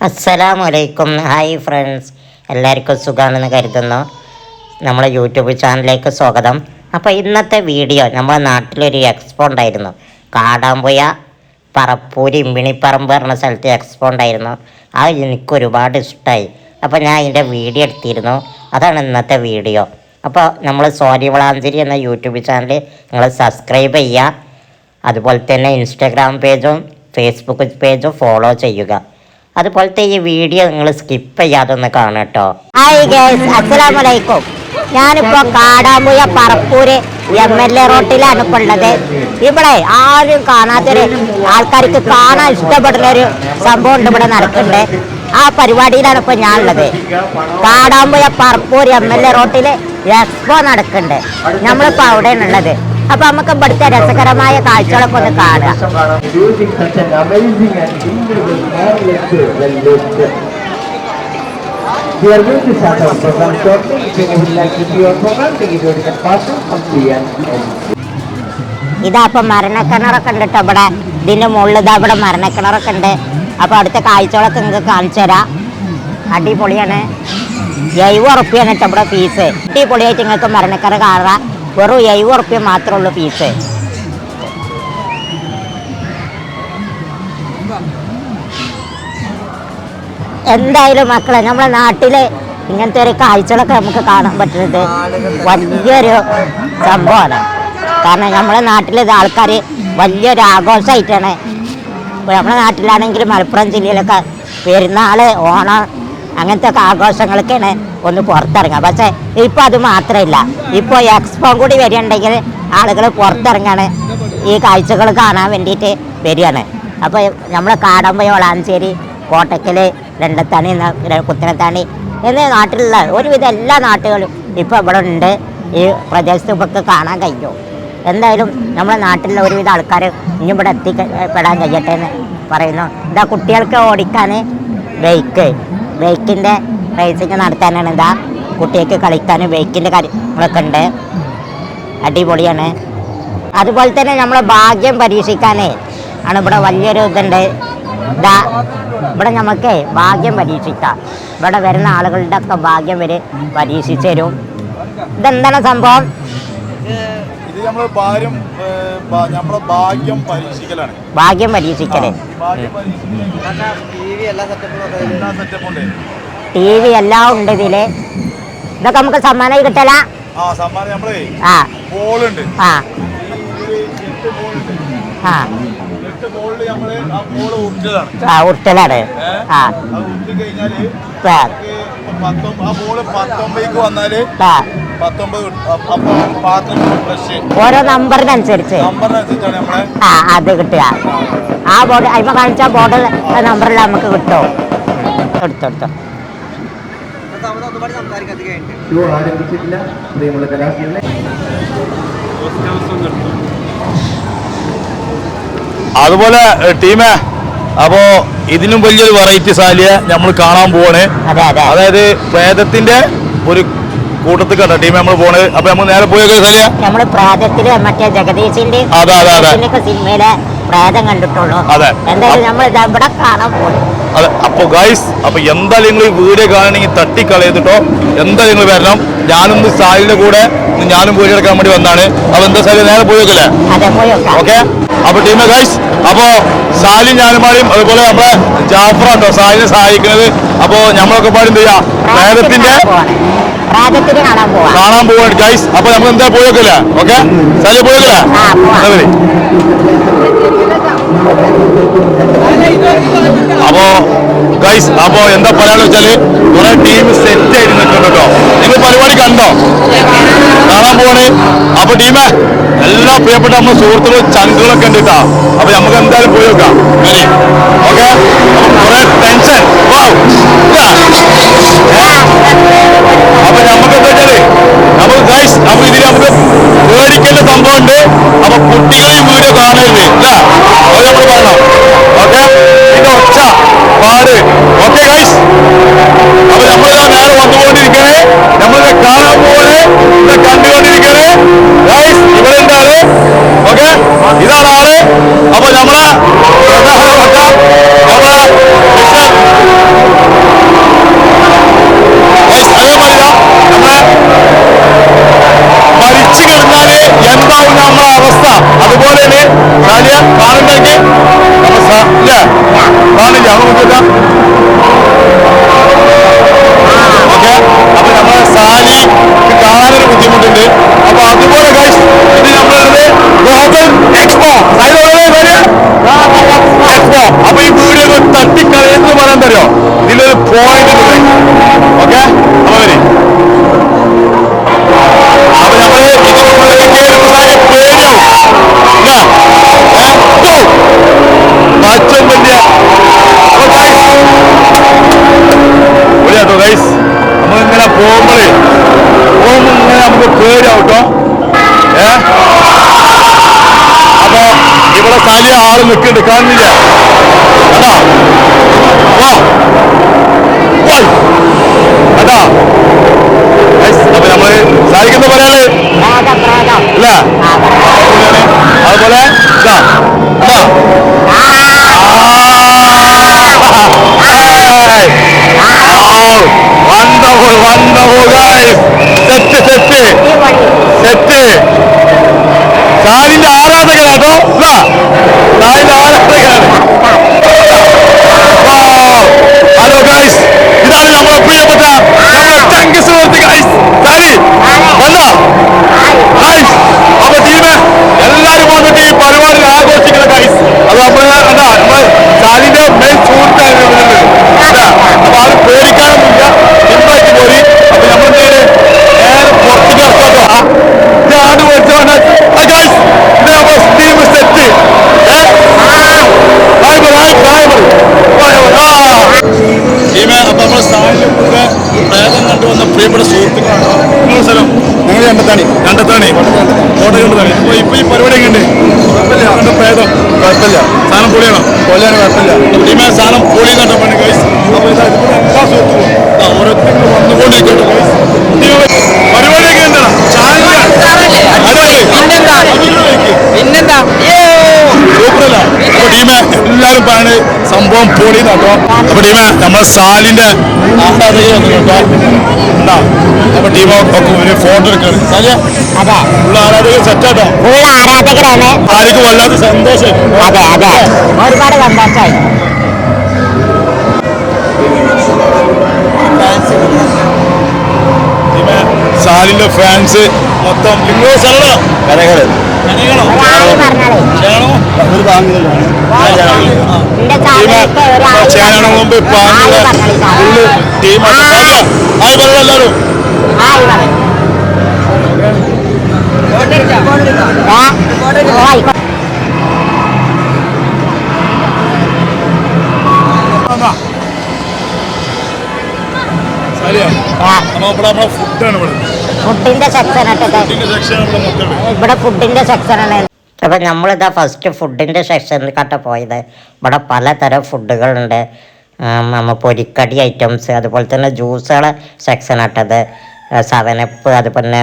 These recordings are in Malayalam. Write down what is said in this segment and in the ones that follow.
അസ്സലാമലൈക്കും. ഹായ് ഫ്രണ്ട്സ്, എല്ലാവർക്കും സുഖമാണെന്ന് കരുതുന്നു. നമ്മളെ യൂട്യൂബ് ചാനലിലേക്ക് സ്വാഗതം. അപ്പോൾ ഇന്നത്തെ വീഡിയോ നമ്മുടെ നാട്ടിലൊരു എക്സ്പോ ഉണ്ടായിരുന്നു. കാടാമ്പുഴ പറപ്പൂര് ഇമ്പിണിപ്പറമ്പ് പറഞ്ഞ സ്ഥലത്ത് എക്സ്പോ ഉണ്ടായിരുന്നു. അത് എനിക്ക് ഒരുപാട് ഇഷ്ടമായി. അപ്പോൾ ഞാൻ അതിൻ്റെ വീഡിയോ എടുത്തിരുന്നു. അതാണ് ഇന്നത്തെ വീഡിയോ. അപ്പോൾ നമ്മൾ സോനി വളാഞ്ചേരി എന്ന യൂട്യൂബ് ചാനൽ നിങ്ങൾ സബ്സ്ക്രൈബ് ചെയ്യുക. അതുപോലെ തന്നെ ഇൻസ്റ്റാഗ്രാം പേജും ഫേസ്ബുക്ക് പേജും ഫോളോ ചെയ്യുക. അതുപോലത്തെ ഈ വീഡിയോ നിങ്ങൾ സ്കിപ്പ് ചെയ്യാതെ ഒന്ന് കാണും കേട്ടോ. ഹായ് ഗൈസ്, അസ്സലാമലൈക്കും. ഞാനിപ്പോൾ കാടാമ്പുഴ പറപ്പൂര് MLA റോട്ടിലാണ് ഇപ്പോൾ ഉള്ളത്. ഇവിടെ ആരും കാണാത്തൊരു ആൾക്കാർക്ക് കാണാൻ ഇഷ്ടപ്പെടുന്നൊരു സംഭവം ഉണ്ട്, ഇവിടെ നടക്കുന്നുണ്ട്. ആ പരിപാടിയിലാണ് ഇപ്പോൾ ഞാനുള്ളത്. കാടാമ്പുഴ പറപ്പൂര് MLA റോട്ടിൽ എക്സ്പോ നടക്കുന്നുണ്ട്. നമ്മളിപ്പോൾ അവിടെയാണ് ഉള്ളത്. അപ്പൊ നമുക്ക് ഇവിടുത്തെ രസകരമായ കാഴ്ചകളൊക്കെ ഒന്ന് കാണാം. ഇതാ അപ്പൊ മരണക്കിണറൊക്കെ ഉണ്ട് കേട്ടോ ഇവിടെ. ഇതിന്റെ മുകളിൽ ഇതാ ഇവിടെ മരണക്കിണറൊക്കെ ഉണ്ട്. അപ്പൊ അടുത്ത കാഴ്ചകളൊക്കെ നിങ്ങൾക്ക് കാണിച്ചു തരാം. അടിപൊളിയാണ്. 70 ഉറുപ്പ്യാണ് കേട്ടോ ഇവിടെ ഫീസ്. അടിപൊളിയായിട്ട് നിങ്ങൾക്ക് മരണക്കിണർ കാണാം. വെറും 70 ഉറുപ്പ്യ മാത്രമേ ഉള്ളൂ ഫീസ്. എന്തായാലും മക്കളെ, നമ്മളെ നാട്ടില് ഇങ്ങനത്തെ ഒരു കാഴ്ചകളൊക്കെ നമുക്ക് കാണാൻ പറ്റുന്നത് വലിയൊരു സംഭവമാണ്. കാരണം നമ്മളെ നാട്ടിലെ ആൾക്കാർ വലിയൊരു ആഘോഷമായിട്ടാണ്. നമ്മുടെ നാട്ടിലാണെങ്കിൽ മലപ്പുറം ജില്ലയിലൊക്കെ പെരുന്നാൾ, ഓണം അങ്ങനത്തെ ഒക്കെ ആഘോഷങ്ങൾക്കാണ് ഒന്ന് പുറത്തിറങ്ങുക. പക്ഷേ ഇപ്പോൾ അത് മാത്രമല്ല, ഇപ്പോൾ എക്സ്പോ കൂടി വരികയുണ്ടെങ്കിൽ ആളുകൾ പുറത്തിറങ്ങാണ് ഈ കാഴ്ചകൾ കാണാൻ വേണ്ടിയിട്ട് വരികയാണ്. അപ്പോൾ നമ്മളെ കാടാമ്പുഴ വളാഞ്ചേരി കോട്ടക്കൽ രണ്ടത്താണി കുത്തനത്താണി എന്നീ നാട്ടിലുള്ള ഒരുവിധം എല്ലാ നാട്ടുകളും ഇപ്പോൾ ഇവിടെ ഉണ്ട്. ഈ പ്രദേശത്ത് ഇപ്പൊക്കെ കാണാൻ കഴിയും. എന്തായാലും നമ്മളെ നാട്ടിലുള്ള ഒരുവിധ ആൾക്കാർ ഇനി ഇവിടെ എത്തിപ്പെടാൻ കഴിയട്ടെ എന്ന് പറയുന്നു. ഇതാ കുട്ടികൾക്ക് ഓടിക്കാൻ ബൈക്കിൻ്റെ റേസിങ് നടത്താനാണ്. ഇതാ കുട്ടികൾക്ക് കളിക്കാൻ ബൈക്കിൻ്റെ കാര്യങ്ങളൊക്കെ ഉണ്ട്. അടിപൊളിയാണ്. അതുപോലെ തന്നെ നമ്മളെ ഭാഗ്യം പരീക്ഷിക്കാൻ ആണ് ഇവിടെ വലിയൊരു ഇതുണ്ട്. ഇതാ ഇവിടെ നമുക്ക് ഭാഗ്യം പരീക്ഷിക്കാം. ഇവിടെ വരുന്ന ആളുകളുടെ ഒക്കെ ഭാഗ്യം വരെ പരീക്ഷിച്ചു തരും. ഇതെന്താണ് സംഭവം? ഭാഗ്യം പരീക്ഷിക്കല്. TV എല്ലാം ഉണ്ട് ഇതില്. ഇതൊക്കെ നമുക്ക് സമ്മാനമായി കിട്ടല. ഉരുട്ടലാണ്. ഓരോ നമ്പറിനനുസരിച്ച് അത് കിട്ടുക. ആ ബോർഡ് അതിമ കാണിച്ച ബോർഡ് നമ്പറിൽ നമുക്ക് കിട്ടും. എടുത്തെടുത്തോ. അതുപോലെ ടീമേ, അപ്പോ ഇതിനും വലിയൊരു വെറൈറ്റി സാലിയെ നമ്മൾ കാണാൻ പോവാണ്. അതായത് പ്രേതത്തിന്റെ ഒരു കൂട്ടത്തിൽ കണ്ട ടീം നമ്മൾ പോണ്. അപ്പൊ നമ്മൾ നേരെ പോയൊക്കെ സാലിയ നമ്മള് പ്രേതത്തില് മറ്റേ ജഗദീശിന്റെ സിനിമയിലെ പ്രേതം കണ്ടിട്ടുള്ളൂ. അതെ, എന്തായാലും നമ്മൾ ഇവിടെ കാണാൻ പോകും. അതെ. അപ്പൊ ഗൈസ്, അപ്പൊ എന്തായാലും നിങ്ങൾ ഈ വീഡിയോ കാണണമെങ്കിൽ തട്ടിക്കളയത്തിട്ടോ. എന്തായാലും നിങ്ങൾ വരണം. ഞാനൊന്ന് സാലിന്റെ കൂടെ ഞാനും വീഡിയോ എടുക്കാൻ വേണ്ടി വന്നാണ്. അപ്പൊ എന്താ സാലി നേരെ പോയോക്കല്ലേ? ഓക്കെ. അപ്പൊ ടീമേ ഗൈസ്, അപ്പോ സാലി ഞാനുമാരും അതുപോലെ നമ്മളെ ജാഫറാട്ടോ സാലിനെ സഹായിക്കുന്നത്. അപ്പോ നമ്മളൊക്കെ പാടി എന്ത് ചെയ്യാം, പ്രേതത്തിന്റെ കാണാൻ പോവാണ് ഗൈസ്. അപ്പൊ നമുക്ക് എന്താ പോയോക്കല്ലേ? Okay Sally പോയോക്കല്ലേ? അപ്പോ ഗൈസ്, അപ്പോ എന്താ പറയാന്ന് വെച്ചാല് കുറെ ടീം സെറ്റ് ആയിട്ട് നിൽക്കുന്നുണ്ട് കേട്ടോ. നിങ്ങൾ പരിപാടി കണ്ടോ? കാണാൻ പോവാണ്. അപ്പൊ ടീമേ, എല്ലാ പ്രിയപ്പെട്ട നമ്മുടെ സുഹൃത്തുക്കളും ചങ്കുകളൊക്കെ ഉണ്ട് കേട്ടോ. അപ്പൊ നമുക്ക് എന്തായാലും പോയി നോക്കാം. ഓക്കെ. കുറെ ടെൻഷൻ. അപ്പൊ നമുക്ക് എന്താ വെച്ചാല് നമുക്ക് ഗൈസ്, അപ്പൊ ഇതിൽ നമുക്ക് പേടിക്കേണ്ട സംഭവം ഉണ്ട്. അപ്പൊ കുട്ടികൾ ഈ വീഡിയോ കാണരുത് അല്ല, അത് നമ്മൾ പറയണം. ഓക്കെ, ഇതിന്റെ ഒച്ച പാട്. ഓക്കെ ഗൈസ്, അപ്പൊ നമ്മളിതാ നേരെ വന്നുകൊണ്ടിരിക്കണേ. നമ്മളിത് കാണാൻ പോവാണ്, ഇത് കണ്ടുകൊണ്ടിരിക്കണേ ഗൈസ്. ഇവിടെ എന്താണ്? ഓക്കെ, ഇതാണ് ആള്. അപ്പൊ നമ്മളെ നോക്കാം. ഓക്കെ, അപ്പൊ നമ്മളെ സാലി കാണാനൊരു ബുദ്ധിമുട്ടുണ്ട്. അപ്പൊ അതുപോലെ ഗൈസ് ഇത് നമ്മളുടെ ഗ്ലോബൽ എക്സ്പോ എക്സ്പോ. അപ്പൊ ഈ വീഡിയോ തട്ടിക്കളയെന്ന് പറയാൻ തരുമോ? ഇതിലൊരു പോയിന്റ് ഉണ്ട്. ഓക്കെ, അപ്പൊ വരി. അപ്പൊ നമ്മള് പേടിയോ മാറ്റം വലിയ ഗൈസ് നമ്മളിങ്ങനെ പോകുമ്പോൾ ഇങ്ങനെ നമുക്ക് പേടിയാവട്ടോ. അപ്പൊ ഇവിടെ സാലിയ ആള് നിൽക്കുന്നുണ്ട്, കാണുന്നില്ല കേട്ടാ. കേട്ടാ അപ്പൊ നമ്മള് സാധിക്കുന്ന പറയാള് അല്ല അതുപോലെ wonderful, wonderful guys. സെറ്റ് സാലിന്റെ ആരാധകനാട്ടോ. സാലിന്റെ ആരാധകനാണ്. ഹലോ ഗൈസ്, ഇതാണ് നമ്മളെ പ്രിയപ്പെട്ട നമ്മളെ ചങ്ക് സുഹൃത്ത് ഗൈസ് സാലി വന്നോ ഗൈസ്. അപ്പൊ ടീമ് എല്ലാരും വന്നിട്ട് ഈ പരിപാടി ആഘോഷിക്കണം ഗൈസ്. അത് നമ്മളെ സാലിന്റെ മെയിൻ സുഹൃത്താണ്. അപ്പൊ അത് പേടിക്കാനൊന്നുമില്ല, സിമ്പിളായിട്ട് പോയി. അപ്പൊ നമ്മളെന്തെങ്കിലും നേരെ പുറത്തേക്ക് ഇറക്കാട്ടോ. ഞാൻ വെച്ചോണ്ട് ഗൈസ് ഇത് നമ്മളെ ടീം സെറ്റ്. ടീമേ, അപ്പൊ നമ്മളെ സാലിന്റെ കൂടെ പ്രേതം കണ്ടുവന്ന പ്രിയപ്പെട്ട സുഹൃത്തുക്കളാണ്. നിങ്ങളുടെ സ്ഥലം? ഞങ്ങൾ കണ്ടെത്താണി കോട്ടയം കണ്ടെത്താണി. അപ്പൊ ഇപ്പൊ ഈ പരിപാടി ഉണ്ട് കണ്ട പ്രേതം കുഴപ്പമില്ല, സാധനം പൊളിയാണോ? പൊളിയാണ്, കുഴപ്പമില്ല. ടീമേ, സാധനം പൊളി കണ്ടപ്പോഴാണ് ഗൈസ്. അപ്പൊ ഇതാ ഇവിടെ എല്ലാ സുഹൃത്തുക്കളും ഓരോരുത്തരും വന്നുകൊണ്ടിരിക്കട്ടെ ഗൈസ്. പരിപാടിയൊക്കെ എന്താ സൂപ്പറല്ല. അപ്പൊ ടീമേ എല്ലാരും പറയാണ് സംഭവം പൊളി കേട്ടോ. അപ്പൊ ടീമേ നമ്മളെ സാലിന്റെ ആരാധകർ വന്നു കേട്ടോ. ഉണ്ടാ അപ്പൊ ടീമ ഒരു ഫോട്ടോ എടുക്കാണ്. സാലിയ ഉള്ള ആരാധകർ സെറ്റാട്ടോ. ആരാധകരാണ്. സാലിക്ക് വല്ലാത്ത സന്തോഷം. അതെ അതെ, ഒരുപാട് സന്തോഷമായി. സാലിന്റെ ഫാൻസ് മൊത്തം നിങ്ങളെ സ്ഥലം ചേനയുടെ മുമ്പ് ടീം ആയി പറയണം എല്ലാവരും. ഫുഡിന്റെ സെക്ഷനാണ്. അപ്പൊ നമ്മളിതാ ഫസ്റ്റ് ഫുഡിന്റെ സെക്ഷനിൽ കട്ട പോയത്. ഇവിടെ പലതരം ഫുഡുകളുണ്ട്. നമ്മ പൊരിക്കടി ഐറ്റംസ്, അതുപോലെ തന്നെ ജ്യൂസുകളെ സെക്ഷനാട്ടത്, സെവനപ്പ്, അതുപോലെ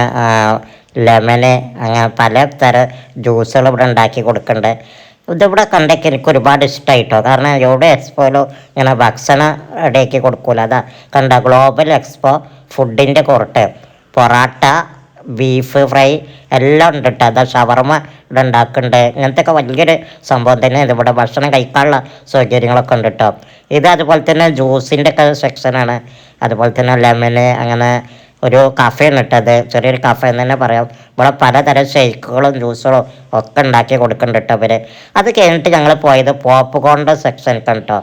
ലെമന്, അങ്ങനെ പലതരം ജ്യൂസുകൾ ഇവിടെ ഉണ്ടാക്കി കൊടുക്കുന്നുണ്ട്. ഇതിവിടെ കണ്ടൊക്കെ എനിക്ക് ഒരുപാട് ഇഷ്ടമായിട്ടോ. കാരണം എവിടെ എക്സ്പോയിലോ ഇങ്ങനെ ഭക്ഷണം ഇടയ്ക്ക് കൊടുക്കൂല. അതാ കണ്ട ഗ്ലോബൽ എക്സ്പോ ഫുഡിൻ്റെ കോർട്ട്, പൊറാട്ട, ബീഫ് ഫ്രൈ എല്ലാം ഉണ്ട് കേട്ടോ. അതാ ഷവർമ ഇവിടെ ഉണ്ടാക്കുന്നുണ്ട്. ഇങ്ങനത്തെ ഒക്കെ വലിയൊരു സംഭവം തന്നെ. ഇതിവിടെ ഭക്ഷണം കഴിക്കാനുള്ള സൗകര്യങ്ങളൊക്കെ ഉണ്ട് കേട്ടോ. ഇത് അതുപോലെ തന്നെ ജ്യൂസിൻ്റെ ഒക്കെ സെക്ഷനാണ്. അതുപോലെ തന്നെ ലെമന്, അങ്ങനെ ഒരു കഫേന്ന് ഇട്ടത്, ചെറിയൊരു കഫേ എന്ന് തന്നെ പറയാം. ഇവിടെ പലതരം ഷേക്കുകളും ജ്യൂസുകളും ഒക്കെ ഉണ്ടാക്കി കൊടുക്കുന്നുണ്ട് കേട്ടോ അവർ. അത് കഴിഞ്ഞിട്ട് ഞങ്ങൾ പോയത് പോപ്കോണിൻ്റെ സെക്ഷനിലേക്കാണ് കേട്ടോ.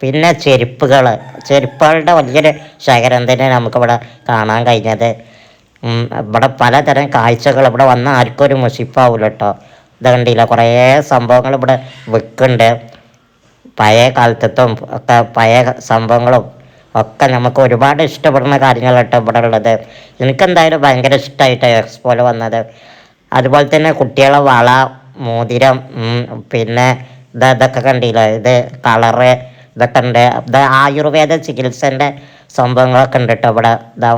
പിന്നെ ചെരുപ്പുകളുടെ വലിയൊരു ശേഖരം തന്നെ നമുക്കിവിടെ കാണാൻ കഴിഞ്ഞത്. ഇവിടെ പലതരം കാഴ്ചകൾ ഇവിടെ വന്ന ആർക്കും ഒരു മുഷിപ്പാവില്ല കേട്ടോ. ഇത് കണ്ടില്ല, കുറേ സംഭവങ്ങൾ ഇവിടെ വിൽക്കുന്നുണ്ട്. പഴയ കാലത്തും ഒക്കെ പഴയ സംഭവങ്ങളും ഒക്കെ നമുക്ക് ഒരുപാട് ഇഷ്ടപ്പെടുന്ന കാര്യങ്ങളാട്ടോ ഇവിടെ ഉള്ളത്. എനിക്കെന്തായാലും ഭയങ്കര ഇഷ്ടമായിട്ട് എക്സ്പോയിൽ വന്നത്. അതുപോലെ തന്നെ കുട്ടികളെ വള, മോതിരം, പിന്നെ ഇതൊക്കെ കണ്ടില്ല, ഇത് കളറ് ഇതൊക്കെ ഉണ്ട്. ഇത് ആയുർവേദ ചികിത്സൻ്റെ സംഭവങ്ങളൊക്കെ ഉണ്ട് കേട്ടോ ഇവിടെ. ഇതാ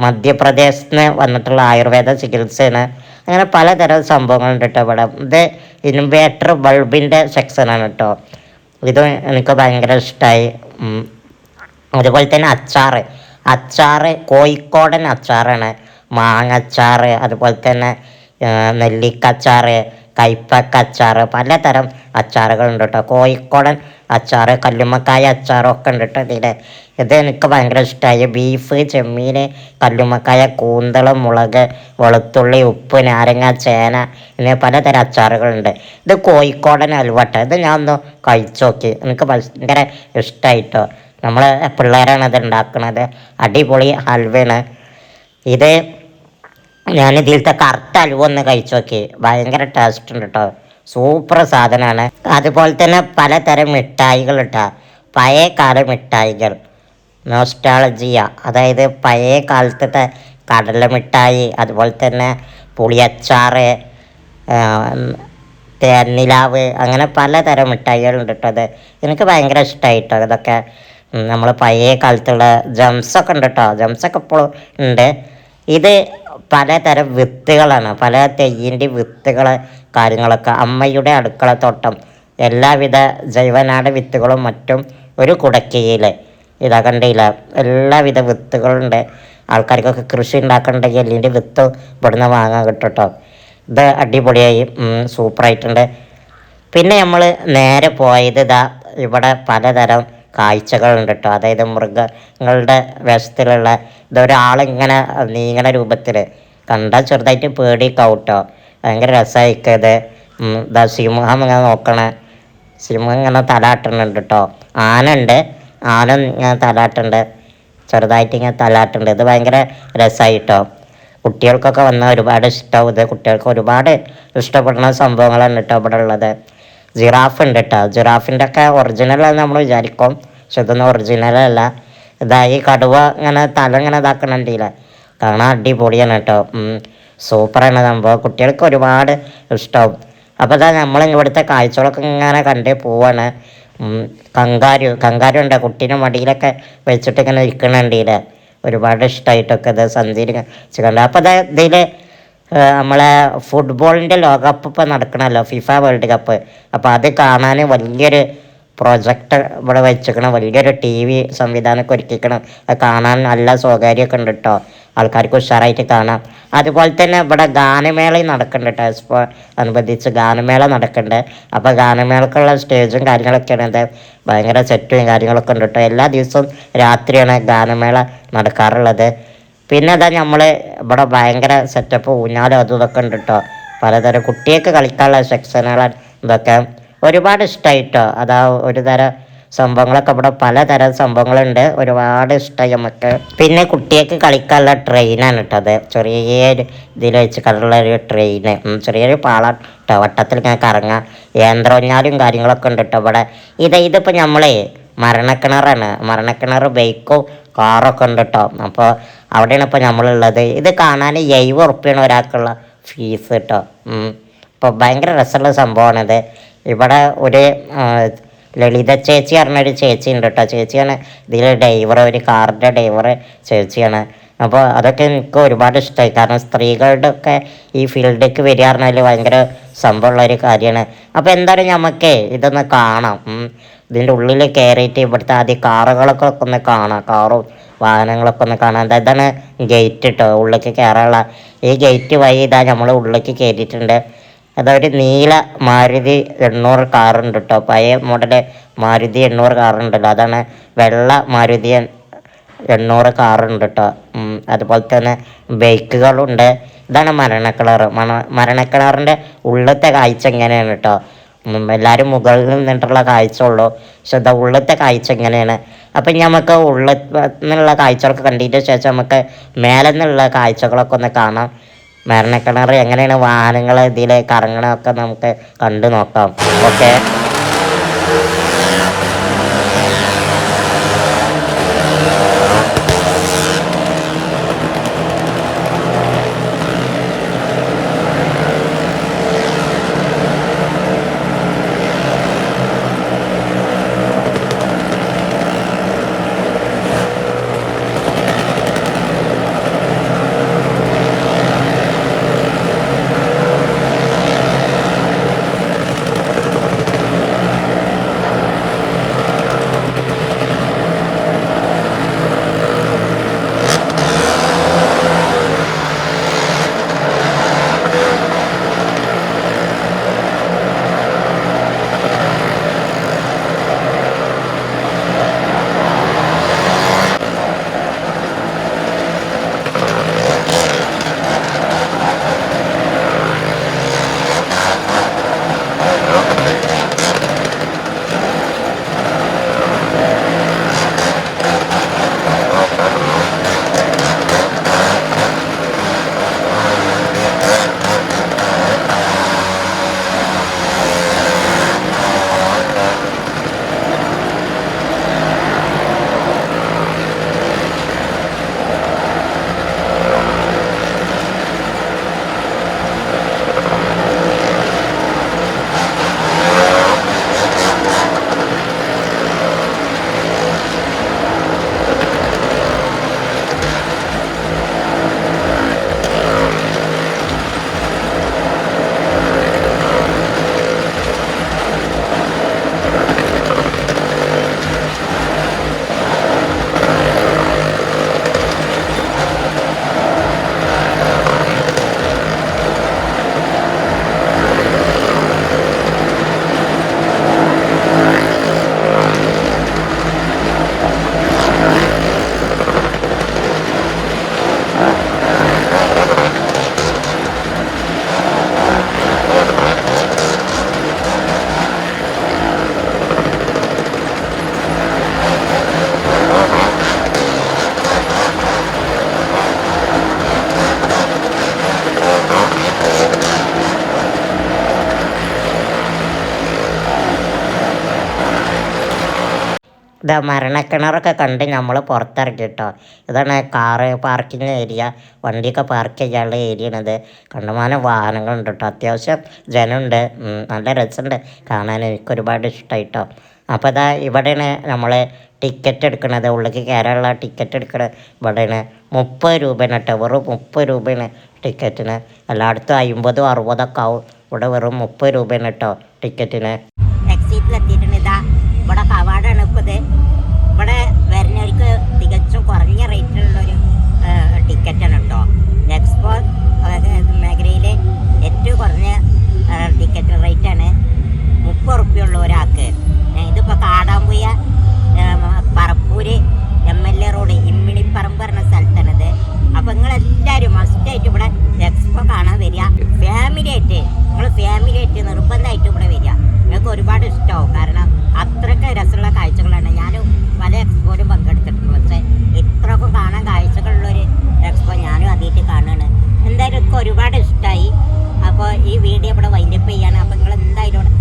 മധ്യപ്രദേശിൽ നിന്ന് വന്നിട്ടുള്ള ആയുർവേദ ചികിത്സയാണ്. അങ്ങനെ പലതരം സംഭവങ്ങളുണ്ട് കേട്ടോ ഇവിടെ. ഇത് ഇൻവേർട്ടർ ബൾബിൻ്റെ സെക്ഷനാണ് കേട്ടോ. ഇത് എനിക്ക് ഭയങ്കര ഇഷ്ടമായി. അതുപോലെ തന്നെ അച്ചാറ് കോഴിക്കോടൻ അച്ചാറാണ്. മാങ്ങ അച്ചാറ്, അതുപോലെ തന്നെ നെല്ലിക്ക അച്ചാറ്, കയ്പ്പക്ക അച്ചാറ്, പലതരം അച്ചാറുകളുണ്ട് കേട്ടോ. കോഴിക്കോടൻ അച്ചാറ്, കല്ലുമ്മക്കായ അച്ചാറും ഒക്കെ ഉണ്ട് കേട്ടോ ഇതിൽ. ഇത് എനിക്ക് ഭയങ്കര ഇഷ്ടമായി. ബീഫ്, ചെമ്മീൻ, കല്ലുമ്മക്കായ, കൂന്തൾ, മുളക്, വെളുത്തുള്ളി, ഉപ്പ്, നാരങ്ങ, ചേന ഇങ്ങനെ പലതരം അച്ചാറുകളുണ്ട്. ഇത് കോഴിക്കോടൻ ഹൽവട്ട. ഇത് ഞാൻ ഒന്ന് കഴിച്ചു നോക്കി, എനിക്ക് ഭയങ്കര ഇഷ്ടമായിട്ടോ. നമ്മൾ പിള്ളേരാണ് ഇത് ഉണ്ടാക്കുന്നത്. അടിപൊളി ഹൽവയാണ് ഇത്. ഞാൻ ഇതിലത്തെ കറുത്ത ഹൽവ ഒന്ന് കഴിച്ചു നോക്കി, ഭയങ്കര ടേസ്റ്റ് ഉണ്ട് കേട്ടോ. സൂപ്പർ സാധനമാണ്. അതുപോലെ തന്നെ പലതരം മിഠായികൾ ഇട്ടാ, പഴയ കാല മിഠായികൾ, നോസ്റ്റാളജിയ, അതായത് പഴയ കാലത്തെ കടല മിഠായി, അതുപോലെ തന്നെ പുളിയച്ചാറ്, തേനിലാവ്, അങ്ങനെ പലതരം മിഠായികളുണ്ട് കേട്ടോ. അത് എനിക്ക് ഭയങ്കര ഇഷ്ടമായിട്ടോ. ഇതൊക്കെ നമ്മൾ പഴയ കാലത്തുള്ള ജംസൊക്കെ ഉണ്ട് കേട്ടോ. ജംസൊക്കെ ഇപ്പോഴും ഉണ്ട്. ഇത് പലതരം വിത്തുകളാണ്, പല തെയ്യിൻ്റെ വിത്തുകൾ കാര്യങ്ങളൊക്കെ. അമ്മയുടെ അടുക്കളത്തോട്ടം, എല്ലാവിധ ജൈവനാട വിത്തുകളും മറ്റും ഒരു കുടക്കീയിൽ. ഇതാ കണ്ടില്ല, എല്ലാവിധ വിത്തുകളുണ്ട്. ആൾക്കാർക്കൊക്കെ കൃഷി ഉണ്ടാക്കണമെങ്കിൽ എല്ലിൻ്റെ വിത്ത് ഇവിടുന്ന് വാങ്ങാൻ കിട്ടും കേട്ടോ. ഇത് അടിപൊളിയായി, സൂപ്പറായിട്ടുണ്ട്. പിന്നെ നമ്മൾ നേരെ പോയത് ഇതാ ഇവിടെ പലതരം കാഴ്ചകളുണ്ട് കേട്ടോ. അതായത് മൃഗങ്ങളുടെ വേഷത്തിലുള്ള ഇതൊരാളിങ്ങനെ നീങ്ങണ രൂപത്തിൽ കണ്ടാൽ ചെറുതായിട്ട് പേടിക്കാവും കേട്ടോ. ഭയങ്കര രസമായിക്കത്. ഇതാ സിംഹം ഇങ്ങനെ നോക്കണേ, സിംഹം ഇങ്ങനെ തലാട്ടുന്നുണ്ട് കേട്ടോ. ആന ഉണ്ട്, ആന ഇങ്ങനെ തലാട്ടുണ്ട്, ചെറുതായിട്ട് ഇങ്ങനെ തലാട്ടുണ്ട്. ഇത് ഭയങ്കര രസമായിട്ടോ. കുട്ടികൾക്കൊക്കെ വന്നാൽ ഒരുപാട് ഇഷ്ടമാവും ഇത്. കുട്ടികൾക്ക് ഒരുപാട് ഇഷ്ടപ്പെടുന്ന സംഭവങ്ങളാണ് കേട്ടോ ഇവിടെ ഉള്ളത്. ജിറാഫ് ഉണ്ട് കേട്ടോ. ജിറാഫിൻ്റെ ഒക്കെ ഒറിജിനലാണെന്ന് നമ്മൾ വിചാരിക്കും, പക്ഷെ ഇതൊന്നും ഒറിജിനലല്ല. ഇതാ ഈ കടുവ ഇങ്ങനെ തല ഇങ്ങനെ ഇതാക്കണുണ്ടല്ലേ, കാണാൻ അടിപൊളിയാണ് കേട്ടോ. സൂപ്പറാണ് സംഭവം, കുട്ടികൾക്ക് ഒരുപാട് ഇഷ്ടമാവും. അപ്പോൾ ഇതാ നമ്മൾ ഇവിടുത്തെ കാഴ്ചകളൊക്കെ ഇങ്ങനെ കണ്ടേ പോവാണ്. കങ്കാരു ഉണ്ട്, കുട്ടീനെ മടിയിലൊക്കെ വെച്ചിട്ട് ഇങ്ങനെ ഇരിക്കണുണ്ടല്ലേ, ഒരുപാട് ഇഷ്ടമായിട്ടൊക്കെ ഇത് സഞ്ചരിച്ചിട്ടുണ്ട്. അപ്പോൾ അത് ഇതിൽ നമ്മളെ ഫുട്ബോളിൻ്റെ ലോകകപ്പ് ഇപ്പോൾ നടക്കണമല്ലോ, ഫിഫ വേൾഡ് കപ്പ്. അപ്പോൾ അത് കാണാൻ വലിയൊരു പ്രൊജക്ടർ ഇവിടെ വെച്ചിരിക്കണം, വലിയൊരു TV സംവിധാനമൊക്കെ ഒരുക്കിക്കണം. അത് കാണാൻ നല്ല സൗകര്യമൊക്കെ ഉണ്ട് കേട്ടോ, ആൾക്കാർക്ക് ഉഷാറായിട്ട് കാണാം. അതുപോലെ തന്നെ ഇവിടെ ഗാനമേള നടക്കുന്നുണ്ട് കേട്ടോ. എക്സ്പോ അനുബന്ധിച്ച് ഗാനമേള നടക്കുന്നുണ്ട്. അപ്പോൾ ഗാനമേളക്കുള്ള സ്റ്റേജും കാര്യങ്ങളൊക്കെയാണ്. ഇത് ഭയങ്കര സെറ്റും കാര്യങ്ങളൊക്കെ ഉണ്ട് കേട്ടോ. എല്ലാ ദിവസവും രാത്രിയാണ് ഗാനമേള നടക്കാറുള്ളത്. പിന്നെ അതാ നമ്മൾ ഇവിടെ ഭയങ്കര സെറ്റപ്പ് ഊഞ്ഞാലും അതും ഇതൊക്കെ ഉണ്ട് കേട്ടോ. പലതരം കുട്ടികൾക്ക് കളിക്കാനുള്ള സെക്ഷനുകളാണ് ഇതൊക്കെ. ഒരുപാട് ഇഷ്ടമായിട്ടോ. അതാ ഒരു തരം സംഭവങ്ങളൊക്കെ ഇവിടെ പലതരം സംഭവങ്ങളുണ്ട്, ഒരുപാട് ഇഷ്ടമായി നമുക്ക്. പിന്നെ കുട്ടികൾക്ക് കളിക്കാനുള്ള ട്രെയിനാണ് കേട്ടോ. അത് ചെറിയൊരു ഇതിൽ വെച്ച് കളറുള്ള ഒരു ട്രെയിന്, ചെറിയൊരു പാള കേട്ടോ, വട്ടത്തിൽ ഇങ്ങനെ കറങ്ങാം. യന്ത്രഞ്ഞാലും കാര്യങ്ങളൊക്കെ ഉണ്ട് കേട്ടോ ഇവിടെ. ഇതിപ്പോൾ നമ്മളെ മരണക്കിണറാണ്, മരണക്കിണർ ബൈക്കും കാറൊക്കെ ഉണ്ട് കേട്ടോ. അപ്പോൾ അവിടെയാണ് ഇപ്പോൾ നമ്മളുള്ളത്. ഇത് കാണാൻ 70 ഉറുപ്പിയാണ് ഒരാൾക്കുള്ള ഫീസ് കേട്ടോ. അപ്പോൾ ഭയങ്കര രസമുള്ള സംഭവമാണിത്. ഇവിടെ ഒരു ലളിത ചേച്ചി പറഞ്ഞൊരു ചേച്ചി ഉണ്ട് കേട്ടോ. ചേച്ചിയാണ് ഇതിൽ ഡ്രൈവർ, ഒരു കാറിൻ്റെ ഡ്രൈവർ ചേച്ചിയാണ്. അപ്പോൾ അതൊക്കെ എനിക്ക് ഒരുപാട് ഇഷ്ടമായി. കാരണം സ്ത്രീകളുടെ ഒക്കെ ഈ ഫീൽഡിലേക്ക് വരിക പറഞ്ഞാൽ ഭയങ്കര സംഭവമുള്ളൊരു കാര്യമാണ്. അപ്പോൾ എന്തായാലും നമുക്ക് ഇതൊന്ന് കാണാം. ഇതിൻ്റെ ഉള്ളിൽ കയറിയിട്ട് ഇവിടുത്തെ ആദ്യം കാറുകളൊക്കെ ഒന്ന് കാണാം, കാറും വാഹനങ്ങളൊക്കെ ഒന്ന് കാണാം. ഇതാണ് ഗേറ്റ് കേട്ടോ, ഉള്ളിലേക്ക് കയറാനുള്ള. ഈ ഗേറ്റ് വഴി ഇതാ നമ്മൾ ഉള്ളിലേക്ക് കയറിയിട്ടുണ്ട്. അതൊരു നീല മാരുതി 800 കാറുണ്ട് കേട്ടോ. പഴയ മോഡൽ മാരുതി 800 കാറുണ്ടല്ലോ, അതാണ് വെള്ള മാരുതി 800 കാറുണ്ട് കേട്ടോ. അതുപോലെ തന്നെ ബൈക്കുകളുണ്ട്. ഇതാണ് മരണക്കിണർ. മരണക്കിണറിൻ്റെ ഉള്ളിലത്തെ കാഴ്ച എങ്ങനെയാണ് കേട്ടോ. എല്ലാവരും മുകളിൽ നിന്നിട്ടുള്ള കാഴ്ച ഉള്ളൂ, പക്ഷെ ഇതാ ഉള്ളിലത്തെ കാഴ്ച എങ്ങനെയാണ്. അപ്പം നമുക്ക് ഉള്ളിൽ നിന്നുള്ള കാഴ്ചകളൊക്കെ കണ്ടതിന് ശേഷം നമുക്ക് മേലെ നിന്നുള്ള കാഴ്ചകളൊക്കെ ഒന്ന് കാണാം. മരണക്കിണർ എങ്ങനെയാണ് വാഹനങ്ങൾ ഇതിൽ കറങ്ങണമൊക്കെ നമുക്ക് കണ്ടു നോക്കാം. ഓക്കെ. ഇതാ മരണക്കിണറൊക്കെ കണ്ട് നമ്മൾ പുറത്തിറങ്ങി കേട്ടോ. ഇതാണ് കാറ് പാർക്കിംഗ് ഏരിയ, വണ്ടിയൊക്കെ പാർക്ക് ചെയ്യാനുള്ള ഏരിയ ആണിത്. കണ്ടമാനം വാഹനങ്ങളുണ്ട് കേട്ടോ, അത്യാവശ്യം ജനമുണ്ട്. നല്ല രസമുണ്ട് കാണാൻ, എനിക്ക് ഒരുപാട് ഇഷ്ടമായിട്ടോ. അപ്പോൾ ഇതാ ഇവിടെയാണ് നമ്മൾ ടിക്കറ്റ് എടുക്കണത്, ഉള്ളിലേക്ക് കയറാനുള്ള ടിക്കറ്റ് എടുക്കണത് ഇവിടെയാണ്. 30 രൂപയാണ് കേട്ടോ, വെറും 30 രൂപയാണ് ടിക്കറ്റിന്. എല്ലായിടത്തും 50, 60 ആവും, ഇവിടെ വെറും 30 രൂപയാണ് കേട്ടോ ടിക്കറ്റിന്. എക്സിറ്റിലെത്തിയിട്ടുണ്ട്. ഇതാ ഇവിടെ കവാടാണ് ഇപ്പോൾ ഇത്. ഇവിടെ വരുന്നവർക്ക് തികച്ചും കുറഞ്ഞ റേറ്റിലുള്ളൊരു ടിക്കറ്റാണ് കേട്ടോ. എക്സ്പോ മേഖലയിലെ ഏറ്റവും കുറഞ്ഞ ടിക്കറ്റ് റേറ്റാണ് 30 റുപ്യുള്ളൂ ഒരാൾക്ക്. ഇതിപ്പോൾ കാടാമ്പുയ പറപ്പൂര് MLA റോഡ് ഇമ്മിണിപ്പറമ്പ് പറഞ്ഞ സ്ഥലത്താണിത്. അപ്പോൾ നിങ്ങളെല്ലാവരും മസ്റ്റായിട്ട് ഇവിടെ എക്സ്പോ കാണാൻ വരിക. ഫാമിലിയായിട്ട് നിർബന്ധമായിട്ട് ഇവിടെ വരിക. നിങ്ങൾക്ക് ഒരുപാട് ഇഷ്ടമാവും, കാരണം അത്രയ്ക്ക് രസമുള്ള കാഴ്ചകളാണ്. ഞാനും പല എക്സ്പോയിലും പങ്കെടുത്തിട്ടുണ്ട്, പക്ഷേ ഇത്രയൊക്കെ കാണാൻ കാഴ്ചകളുള്ളൊരു എക്സ്പോ ഞാനും ആദ്യമായിട്ട് കാണുകയാണ്. എന്തായാലും എനിക്ക് ഒരുപാട് ഇഷ്ടമായി. അപ്പോൾ ഈ വീഡിയോ ഇവിടെ വൈൻഡപ്പ് ചെയ്യാണ്. അപ്പോൾ നിങ്ങൾ എന്തായാലും